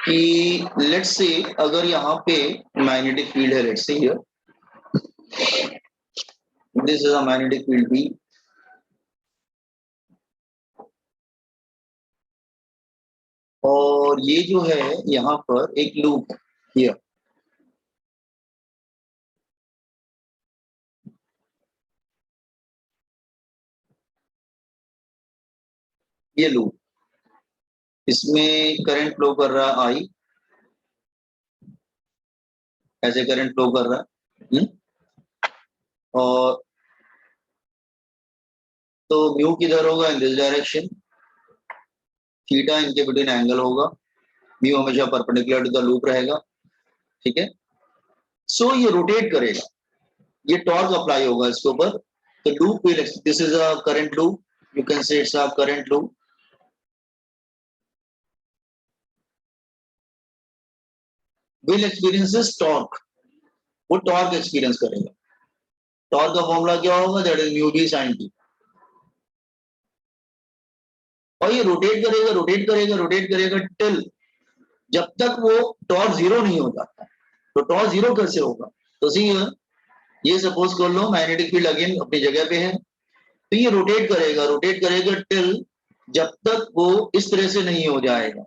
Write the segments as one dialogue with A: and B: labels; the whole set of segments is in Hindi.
A: कि लेट्स से अगर यहाँ पे मैग्नेटिक फील्ड है, let's say here this is a magnetic field B, और ये जो है यहाँ पर एक लूप हियर, ये लूप, इसमें करंट फ्लो कर रहा है आई, ऐसे करंट फ्लो कर रहा है। और तो म्यू किधर होगा, इन दिस डायरेक्शन, थीटा इनके बिटवीन एंगल होगा, म्यू हमेशा परपेंडिकुलर टू द लूप रहेगा, ठीक है। सो ये रोटेट करेगा, ये टॉर्क अप्लाई होगा इसके ऊपर, तो loop will, this is a current loop, you can say it's a current loop, will experiences torque, वो टॉर्क एक्सपीरियंस करेगा। टॉर्क का फॉर्मूला क्या होगा, that is mu B sine T. और ये रोटेट करेगा रोटेट करेगा रोटेट करेगा टिल, जब तक वो टॉर्क जीरो नहीं हो जाता। तो टॉर्क जीरो कैसे होगा, तो सी ये सपोज कर लो मैग्नेटिक फील्ड अगेन अपनी जगह पे है, तो ये रोटेट करेगा टिल जब तक वो इस तरह से नहीं हो जाएगा।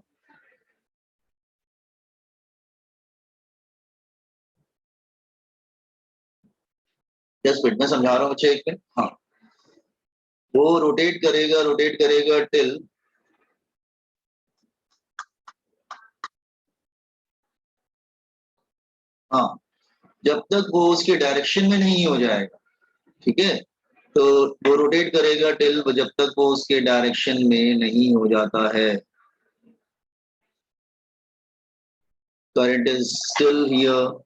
A: जस्ट मिनट में समझा रहा हूँ बच्चे एक मिनट। हाँ, वो रोटेट करेगा टिल, हाँ, जब तक वो उसके डायरेक्शन में नहीं हो जाएगा, ठीक है। तो वो रोटेट करेगा टिल जब तक वो उसके डायरेक्शन में नहीं हो जाता है। करंट इज स्टिल हियर,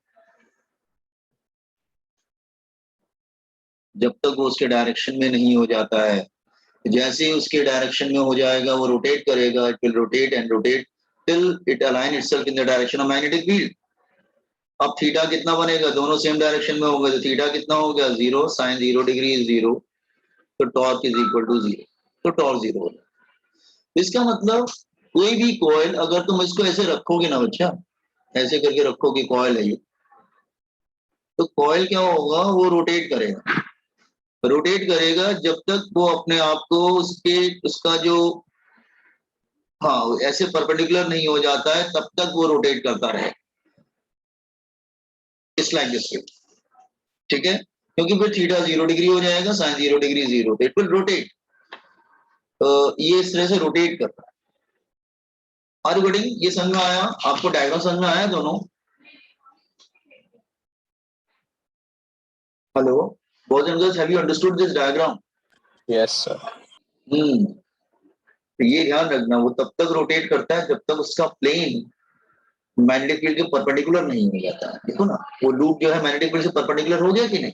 A: जब तक वो उसके डायरेक्शन में नहीं हो जाता है। जैसे ही उसके डायरेक्शन में हो जाएगा वो रोटेट करेगा, it will rotate and rotate till it align itself in the direction of magnetic field. अब थीटा कितना बनेगा, दोनों सेम डायरेक्शन में होंगे, तो थीटा कितना हो गया, zero, sine 0 degree is zero, तो torque is equal to zero, तो टॉर्क जीरो हो जाएगा। इसका मतलब कोई भी कॉइल अगर तुम इसको ऐसे रखोगे ना बच्चा, ऐसे करके रखोगे कॉइल है ये, तो कॉइल क्या होगा, वो रोटेट करेगा जब तक वो अपने आप को उसके उसका जो, हाँ, ऐसे परपेंडिकुलर नहीं हो जाता है, तब तक वो रोटेट करता रहे, इस लाइक दिस, ठीक है। क्योंकि फिर थीटा 0 डिग्री हो जाएगा, sine 0 degree zero, it will rotate. ये इस तरह से रोटेट करता है। आर रिकॉर्डिंग ये समझ में आया आपको, डायग्राम समझ में आया दोनों? Hello boys and girls, have you understood this diagram?
B: Yes sir.
A: तो ये ध्यान रखना, वो तब तक रोटेट करता है जब तक उसका प्लेन मैग्नेटिक फील्ड के परपेंडिकुलर नहीं हो जाता है। देखो ना, वो लूप जो है मैग्नेटिक फील्ड से परपेंडिकुलर हो गया कि नहीं,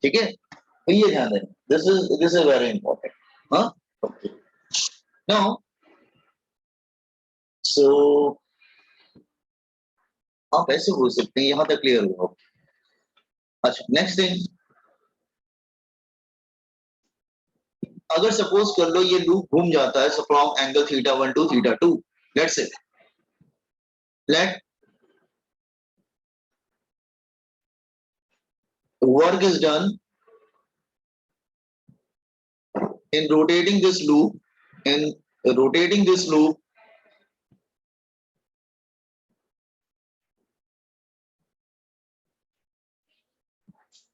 A: ठीक है। तो ये ध्यान देना, दिस इज वेरी इंपॉर्टेंट। हाँ, ओके, नाउ सो आप ऐसे बोल सकते हैं, यहां तक क्लियर हुआ। अच्छा, नेक्स्ट थिंग, अगर सपोज कर लो ये लूप घूम जाता है from angle theta 1 to theta 2, let's say, let work is done in rotating this loop, in rotating this loop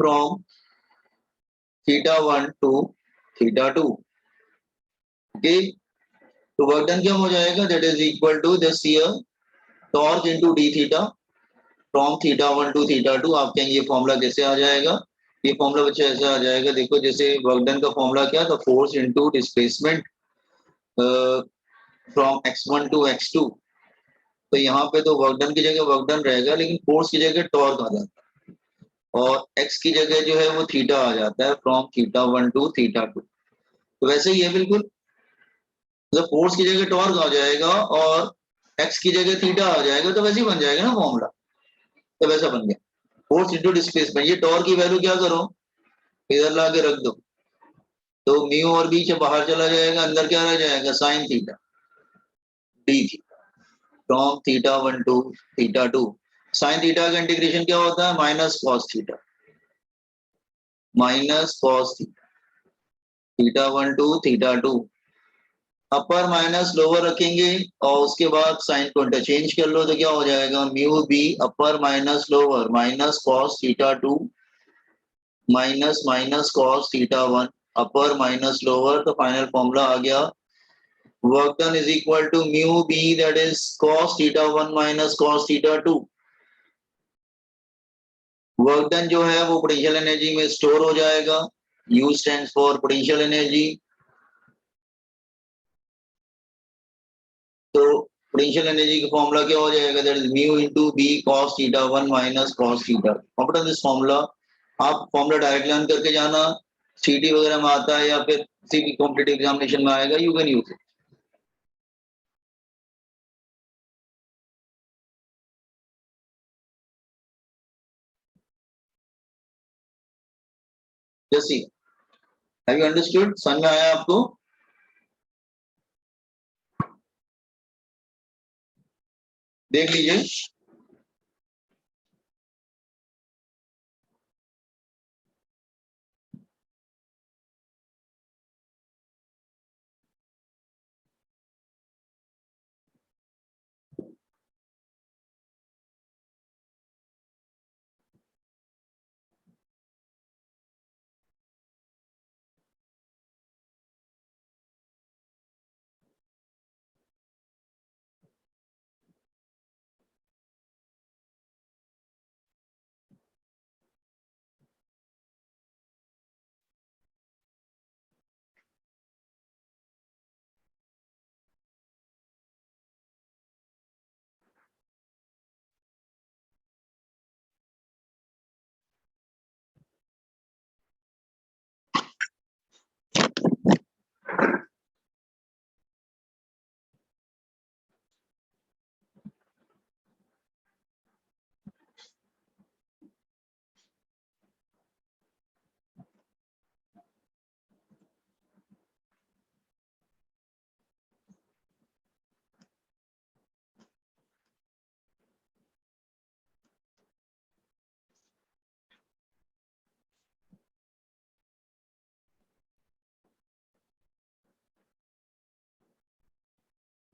A: from theta 1 to theta 2, okay। तो वर्क डन क्या हो जाएगा, that is equal to this here torque into D theta from theta 1 to theta 2। आप कहेंगे ये फॉर्मूला कैसे आ जाएगा, ये फॉर्मूला बच्चे ऐसे आ जाएगा, देखो जैसे वर्क डन का फॉर्मूला क्या था, force into displacement from x1 to x2। तो यहाँ पे तो वर्क डन की जगह वर्क डन रहेगा, लेकिन फोर्स की जगह टॉर्क आ जाता है, और x की जगह जो है वो थीटा आ जाता है, फ्रॉम थीटा 1 टू थीटा 2। तो वैसे ही है बिल्कुल, मतलब फोर्स की जगह टॉर्क आ जाएगा और x की जगह थीटा आ जाएगा, तो वैसे ही बन जाएगा ना फॉर्मूला। तो वैसा बन गया, फोर्स इंटू डिस्प्लेसमेंट। ये टॉर्क की वैल्यू क्या करो, इधर ला के रख दो, तो म्यू और बी से बाहर चला जाएगा, अंदर क्या रह जाएगा, sine theta D theta from theta 1 to theta 2। Sine theta का इंटीग्रेशन क्या होता है, minus cos theta, minus cos theta 1 to theta 2। Upper minus lower रखेंगे और उसके बाद साइन को इंटरचेंज कर लो तो क्या हो जाएगा, mu B upper minus lower minus cos theta 2 minus minus cos theta 1 upper minus lower. तो फाइनल फॉर्मूला आ गया, work done is equal to mu B that is cos theta 1 minus cos theta 2। Work done जो है वो पोटेंशियल एनर्जी में स्टोर हो जाएगा, U stands for potential energy. तो पोटेंशियल एनर्जी का फॉर्मूला क्या हो जाएगा, that is mu into B cos theta 1 minus cos theta. After this formula आप फॉर्मूला डायरेक्ट लर्न करके जाना, सीटी वगैरह में आता है या फिर किसी भी कॉम्पिटिटिव एग्जामिनेशन में आएगा, यू कैन यूज इट। जैसी हैव यू अंडरस्टूड, समझ में आया आपको? देख लीजिए।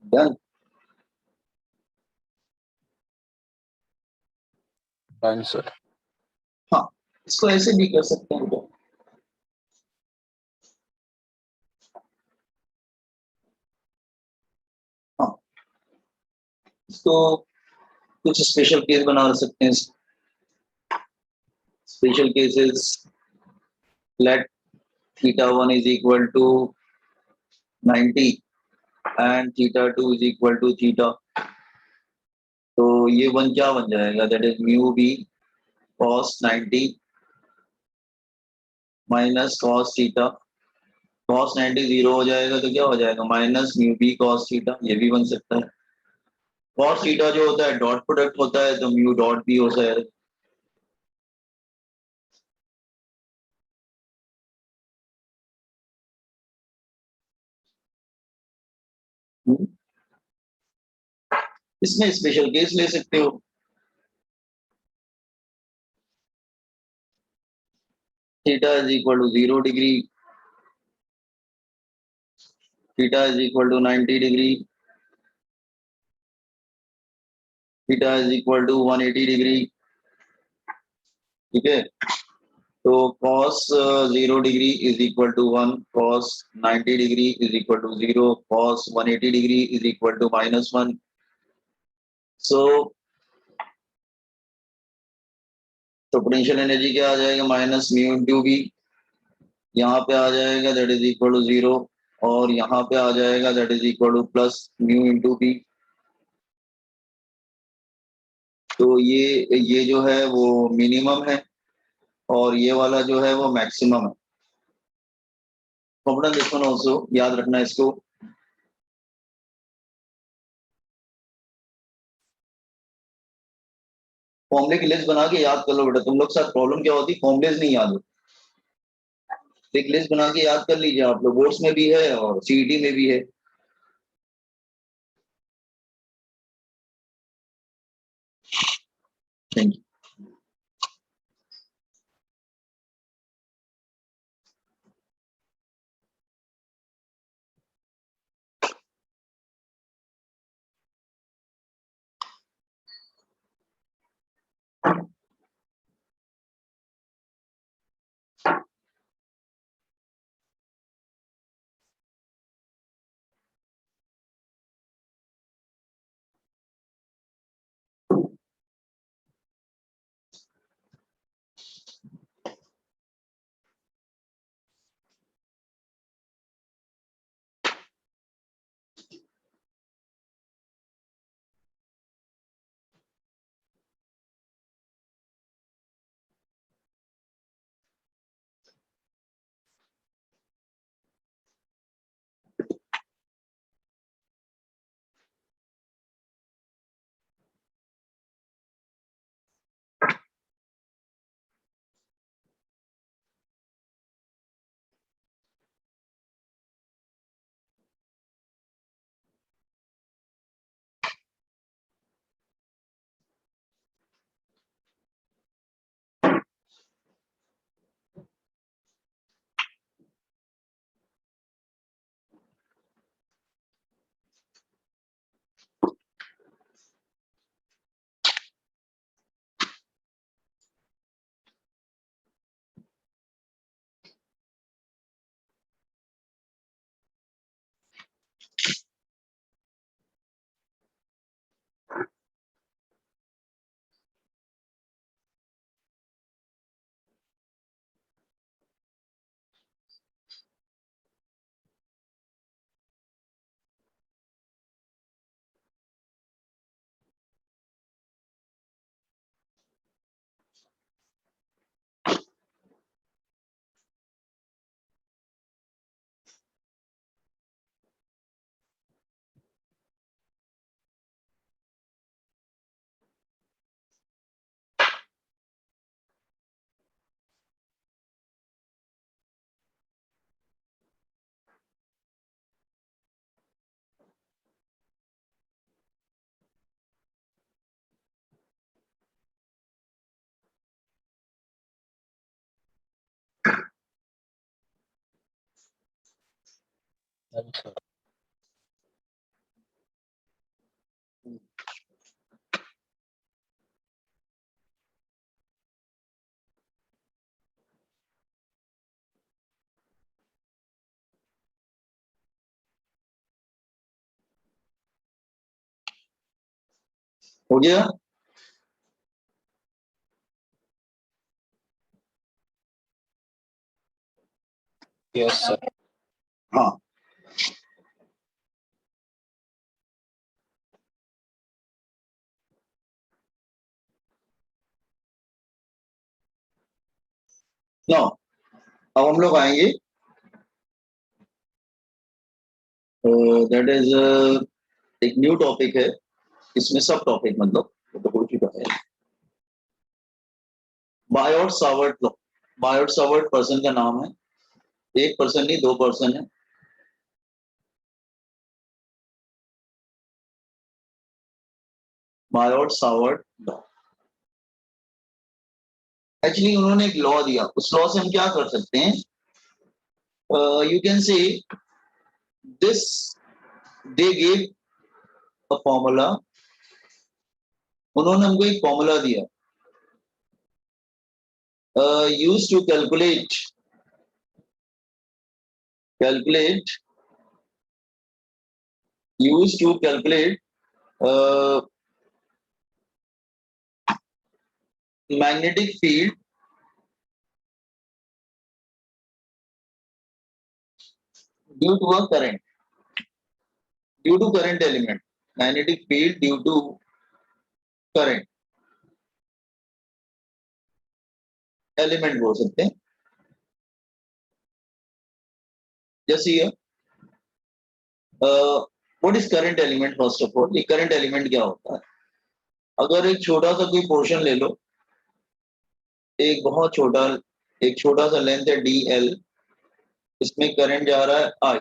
A: डन।
B: Done sir.
A: हाँ, इसको ऐसे भी कर सकते हैं तो। हाँ, इसको कुछ स्पेशल केस बना सकते हैं। Special cases, let theta 1 is equal to 90 and theta 2 is equal to theta। तो ये वन क्या बन जाएगा, that is mu B cos 90 minus cos theta. cos 90 zero हो जाएगा तो क्या हो जाएगा, minus mu B cos theta. ये भी बन सकता है। cos थीटा जो होता है डॉट प्रोडक्ट होता है, तो म्यू डॉट भी हो जाएगा। इसमें स्पेशल केस ले सकते हो। Theta is equal to 0 degree, theta is equal to 90 degree, theta is equal to 180 degree. ठीक है, तो cos 0 degree is equal to 1, cos 90 degree is equal to 0, cos 180 degree is equal to -1। So तो पोटेंशियल एनर्जी क्या आ जाएगा, माइनस म्यू इंटू बी। यहाँ पे आ जाएगा दैट इज इक्वल टू 0 और यहाँ पे आ जाएगा that is equal to plus mu into B. तो ये जो है वो मिनिमम है और ये वाला जो है वो मैक्सिमम है। कॉम्पोनेंट दिस वन आल्सो याद रखना इसको। फॉर्मूले की लिस्ट बना के याद कर लो बेटा। तुम लोग के साथ प्रॉब्लम क्या होती है, फॉर्मूलेज नहीं याद होती। एक लिस्ट बना के याद कर लीजिए, आप लोग बोर्ड्स में भी है और सीईटी में भी है। Thank you.
B: अच्छा,
A: हो गया।
B: Yes sir.
A: हाँ, नो, अब हम लोग आएंगे, दैट इज एक न्यू टॉपिक है, इसमें सब टॉपिक मतलब तो हो चुका है। Biot Savart law. Biot Savart person का नाम है, एक पर्सन नहीं, दो पर्सन है। बायोट सावर्ट लॉ, एक्चुअली उन्होंने एक लॉ दिया, उस लॉ से हम क्या कर सकते हैं, you can say this, they gave a formula, उन्होंने हमको एक फॉर्मूला दिया, use to calculate use to calculate magnetic field due to a current, due to current element, magnetic field due to current element बोल सकते हैं। जैसे ये what is current element, first of all ये करंट एलिमेंट क्या होता है। अगर एक छोटा सा कोई पोर्शन ले लो, एक बहुत छोटा, एक छोटा सा लेंथ है डी एल, इसमें करंट जा रहा है आई,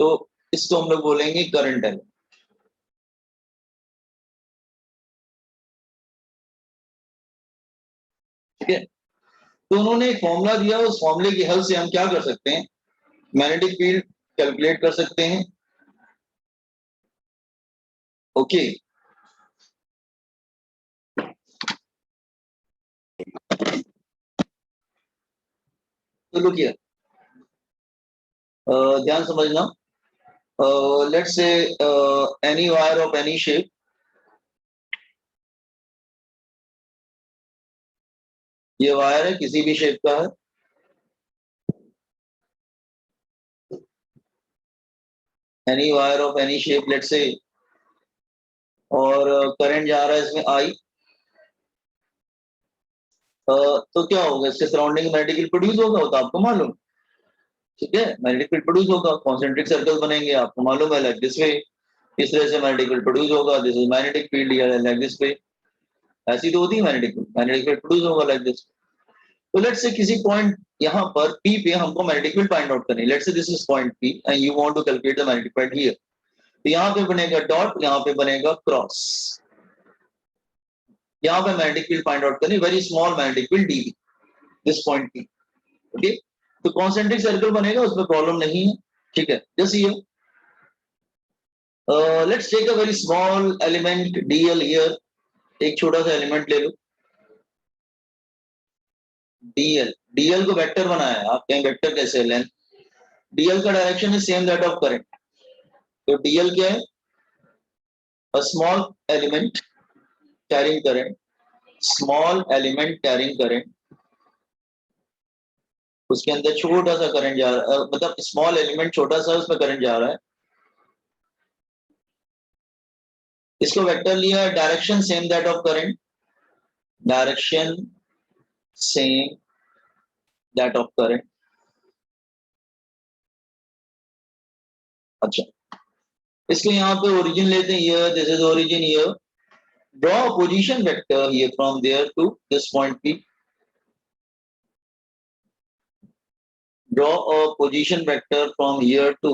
A: तो इसको हम लोग बोलेंगे करंट है। ठीक है, तो उन्होंने एक फॉर्मूला दिया, उस फॉर्मूले की हेल्प से हम क्या कर सकते हैं, मैग्नेटिक फील्ड कैलकुलेट कर सकते हैं। ओके, तो लुक हियर, ध्यान समझना, let's say any wire of any shape, ये वायर है किसी भी शेप का है, any wire of any shape let's say, और करंट जा रहा है इसमें आई, तो क्या होगा, इसके सराउंडिंग मैग्नेटिक फील्ड प्रोड्यूस होगा, वो तो आपको मालूम। ठीक है, मैग्नेटिक फील्ड प्रोड्यूस होगा, कॉन्सेंट्रिक सर्कल बनेंगे, आपको मालूम है, लाइक दिस वे, इस तरह से मैग्नेटिक फील्ड प्रोड्यूस होगा, दिस इज मैग्नेटिक फील्ड, या लाइक दिस वे, ऐसी तो होती है मैग्नेटिक फील्ड प्रोड्यूस होगा लाइक दिस। तो लेट्स से किसी पॉइंट यहाँ पर P पे हमको मैग्नेटिक फील्ड फाइंड आउट करनी है, let's say this is point P and you want to calculate the magnetic field here, तो यहाँ पे बनेगा डॉट, यहाँ पे बनेगा क्रॉस, यहाँ पे मैग्नेटिक फील्ड फाइंड आउट करनी, very small magnetic field D, this point P। Okay, तो कॉन्सेंट्रिक सर्कल बनेगा, उसमें प्रॉब्लम नहीं है। ठीक है, जैसे ये let's take a very small element dl here, एक छोटा सा एलिमेंट ले लो dl, dl को वेक्टर बनाया है, आप कहें वेक्टर कैसे, लेंथ, dl का direction is same that of current, तो dl क्या है, a small element carrying current, small element carrying current, उसके अंदर छोटा सा करंट जा रहा है, मतलब स्मॉल एलिमेंट छोटा सा, उसमें करंट जा रहा है, इसको वेक्टर लिया है, direction same that of current, direction same that of current. अच्छा, इसके यहाँ पे ओरिजिन लेते हैं, ये दिस इज ओरिजिन, ये draw a position vector here from there to this point P, draw a position vector from here to,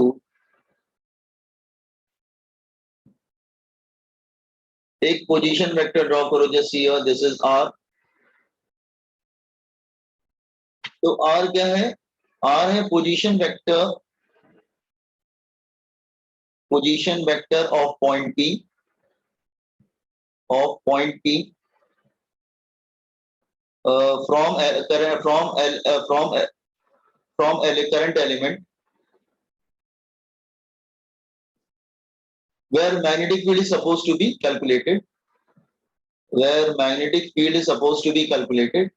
A: एक पोजीशन वेक्टर ड्रॉ करो, जैसे here this is R, तो R क्या है, R है position vector of point P, of point P from a current element where magnetic field is supposed to be calculated, where magnetic field is supposed to be calculated,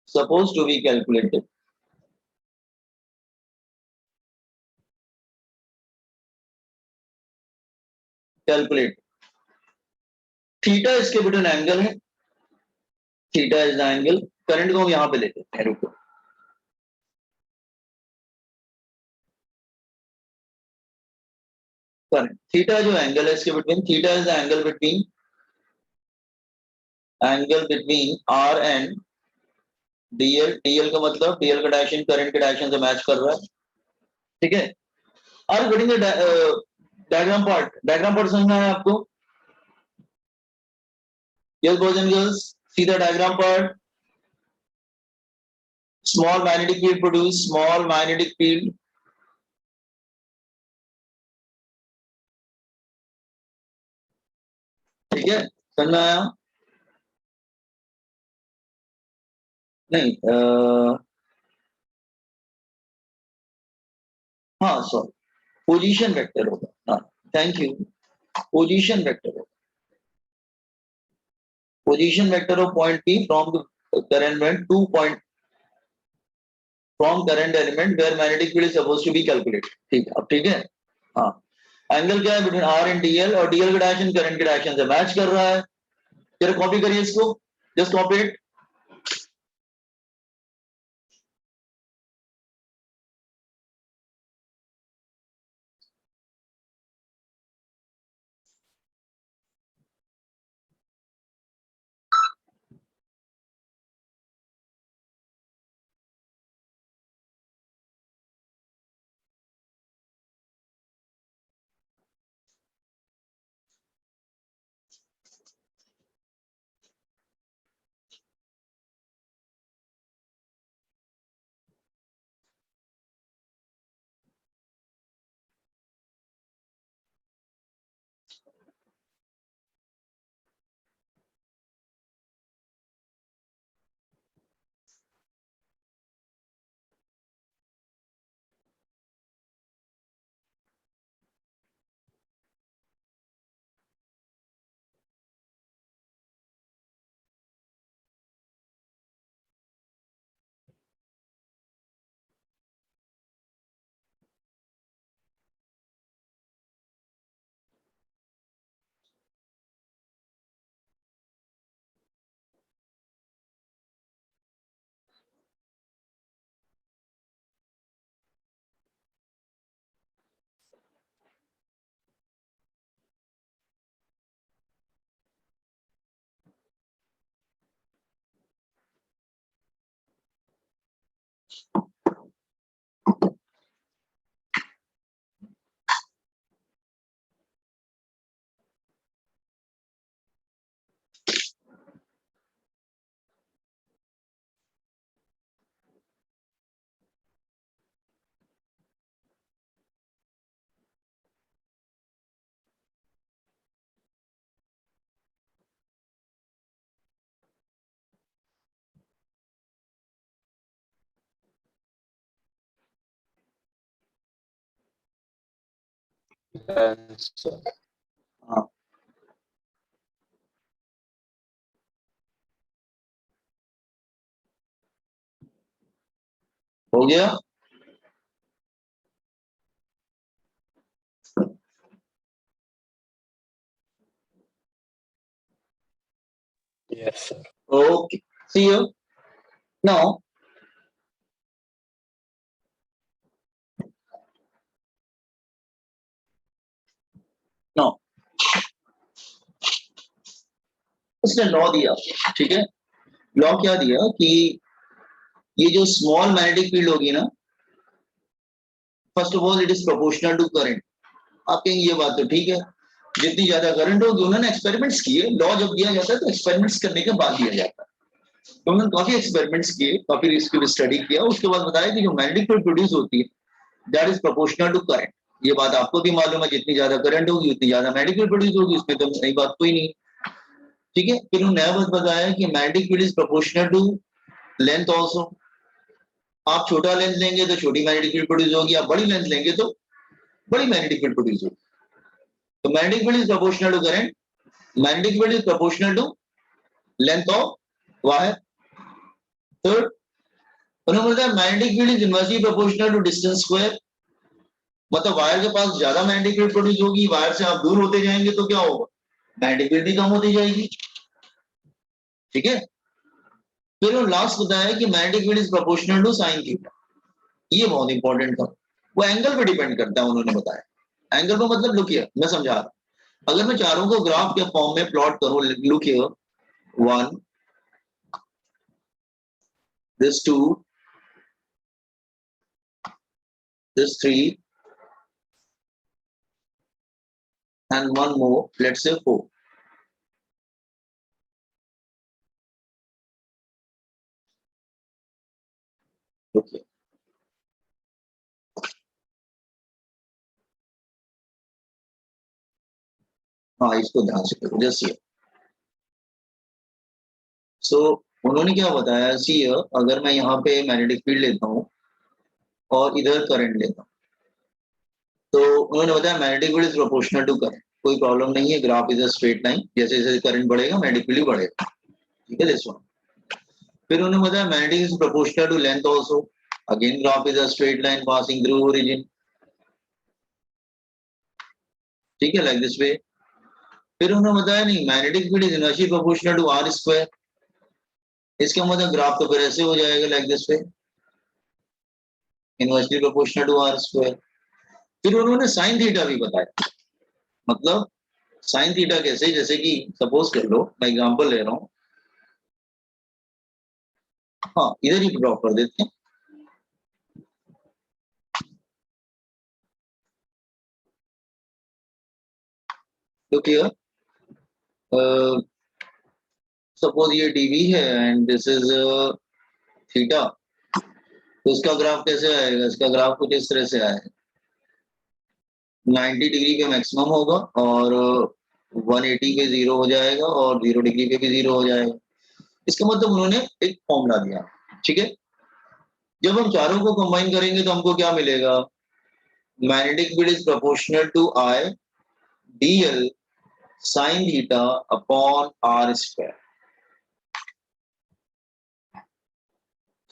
A: supposed to be calculated, calculate, theta इसके बिटवीन एंगल है, theta is the angle, current को हम यहां पे लेते हैं, रुको, करंट थीटा जो एंगल है इसके between, theta is the angle between R and DL, DL का मतलब डीएल का डायरेक्शन करंट के डायरेक्शन से मैच कर रहा है। ठीक है, are getting the diagram part समझना है आपको, yes boys and girls, see the diagram part, small magnetic field produce small magnetic field, ठीक है, समझ में आया, नहीं हाँ सॉरी, पोजीशन वेक्टर होगा, हाँ थैंक यू, पोजीशन वेक्टर होगा, position vector of point P from current element to point, from current element where magnetic field is supposed to be calculated। ठीक है, अब ठीक है, हाँ, एंगल क्या है बिटवीन आर एंड डीएल, और डीएल का डायरेक्शन करंट के डायरेक्शन से मैच कर रहा है, फिर कॉपी करिए इसको, just copy it,
B: Yes, sir.
A: हाँ, हो गया।
B: Yes, sir.
A: Okay, see you now. Now उसने लॉ दिया, ठीक है। लॉ क्या दिया कि ये जो स्मॉल मैग्नेटिक फील्ड होगी ना, first of all it is proportional to current. आप कहेंगे ये बात तो ठीक है, जितनी ज्यादा करंट होगी, उन्होंने एक्सपेरिमेंट्स किए। लॉ जब दिया जाता है तो एक्सपेरिमेंट्स करने के बाद दिया जाता है। तो उन्होंने काफी एक्सपेरिमेंट्स किए, काफी इसके स्टडी किया, उसके बाद बताया कि जो मैग्नेटिक फील्ड प्रोड्यूस होती है that is proportional to current. ये बात आपको भी मालूम है, जितनी ज्यादा करंट होगी उतनी ज्यादा मैग्नेटिक फील्ड प्रोड्यूस होगी, इसमें तो नई बात कोई नहीं, ठीक है। फिर उन्होंने नया बात बताया कि magnetic field is proportional to length also. आप छोटा लेंथ लेंगे तो छोटी मैग्नेटिक फील्ड प्रोड्यूस होगी, आप बड़ी लेंथ लेंगे तो बड़ी मैग्नेटिक फील्ड प्रोड्यूस होगी। तो magnetic field is proportional to current, magnetic field is proportional to length of wire. Third, उन्होंने बताया magnetic field is inversely proportional to distance square. मतलब वायर के पास ज्यादा मैग्नेटिक फील्ड प्रोड्यूस होगी, वायर से आप दूर होते जाएंगे तो क्या होगा, मैग्नेटिक फील्ड भी कम होती जाएगी, ठीक है। फिर लास्ट बताया कि magnetic field is proportional to sine theta. ये बहुत इंपॉर्टेंट था, वो एंगल पे डिपेंड करता है, उन्होंने बताया। एंगल पे मतलब लुक हियर, मैं समझा रहा हूं। अगर मैं चारों को ग्राफ के फॉर्म में प्लॉट करूं, look here, 1, this 2, this 3 and one more, let's say 4. Okay. हाँ, इसको ध्यान से करो, जस्ट ये। सो उन्होंने क्या बताया, सी अगर मैं यहाँ पे मैग्नेटिक फील्ड लेता हूँ और इधर करंट लेता हूँ, तो उन्होंने बताया magnetic field is proportional to current. कोई प्रॉब्लम नहीं है, graph is a straight line, जैसे जैसे करंट बढ़ेगा मैग्नेटिक फील्ड बढ़ेगा, ठीक है। This one. फिर उन्होंने बताया magnetic is proportional to length also, again graph is a straight line passing through origin, ठीक है, लाइक दिस वे। फिर उन्होंने बताया नहीं, magnetic field is inversely proportional to R square. इसका मतलब ग्राफ तो फिर ऐसे हो जाएगा, like this way, inversely proportional to R square. फिर उन्होंने साइन थीटा भी बताया। मतलब साइन थीटा कैसे, जैसे कि सपोज कर लो, मैं एग्जांपल ले रहा हूँ, हाँ इधर ही ड्रॉ कर देते हैं। लुक हियर, सपोज ये डीवी है एंड दिस इज थीटा, तो इसका ग्राफ कैसे आएगा, इसका ग्राफ कुछ इस तरह से आएगा, 90 डिग्री पे मैक्सिमम होगा और 180 पे जीरो हो जाएगा और 0 डिग्री पे भी जीरो हो जाएगा। इसका मतलब उन्होंने एक फॉर्मूला दिया, ठीक है। जब हम चारों को कंबाइन करेंगे तो हमको क्या मिलेगा, magnetic field is proportional to I DL sine theta upon R square,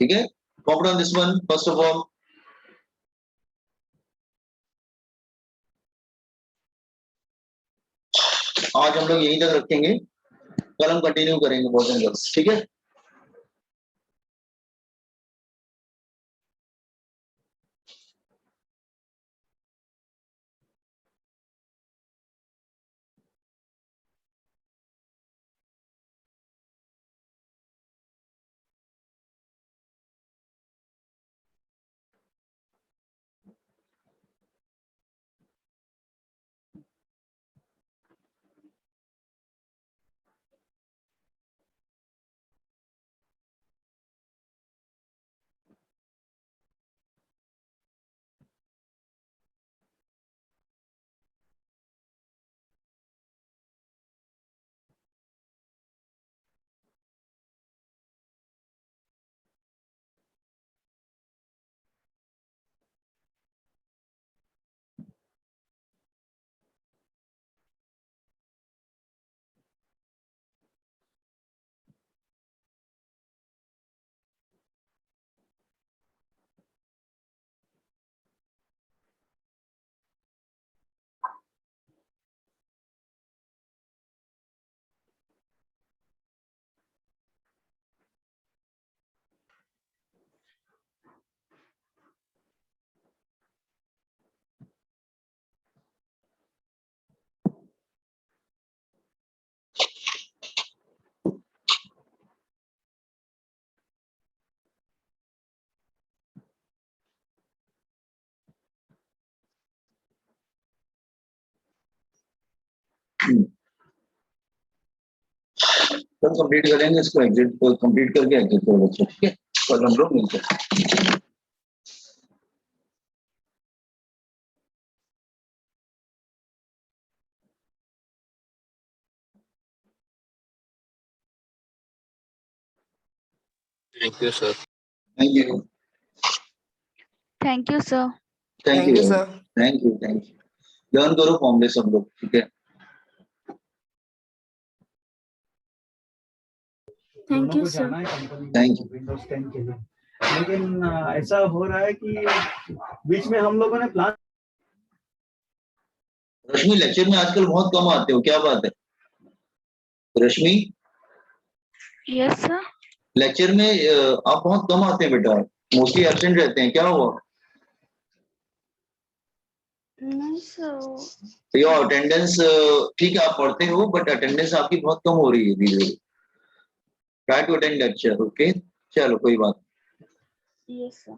A: ठीक है। Copy on this one first of all. आज हम लोग यहीं तक रखेंगे, कल हम कंटिन्यू करेंगे बहुत जल्द, ठीक है। कल कंप्लीट करेंगे इसको, एग्जिट कंप्लीट करके एग्जिट करो बच्चों, ठीक है? कल हम लोग मिलते हैं।
B: Thank you, sir.
A: Thank you,
C: Thank you, sir.
A: Thank
D: Thank
A: you,
D: you, sir.
A: Thank you, thank you. Learn करो फॉर्मूले सब लोग, ठीक है?
C: Thank
E: दोनों
C: you,
E: को
C: sir.
E: जाना है कंपनी
A: Thank
E: में विंडोज 10 के लिए, लेकिन ऐसा हो रहा है कि बीच में हम लोगों ने प्लान
A: रश्मि लेक्चर में आजकल बहुत कम आते हो, क्या बात है? रश्मि
C: Yes, sir.
A: लेक्चर में आप बहुत कम आते हैं बेटा, मोस्टली एब्सेंट रहते हैं, क्या हुआ?
C: नहीं sir.
A: योर अटेंडेंस, ठीक है आप पढ़ते हो बट अटेंडेंस आपकी बहुत कम हो रही है धीरे धीरे। Try to attend lecture, okay? चलो कोई बात।
C: Yes, sir.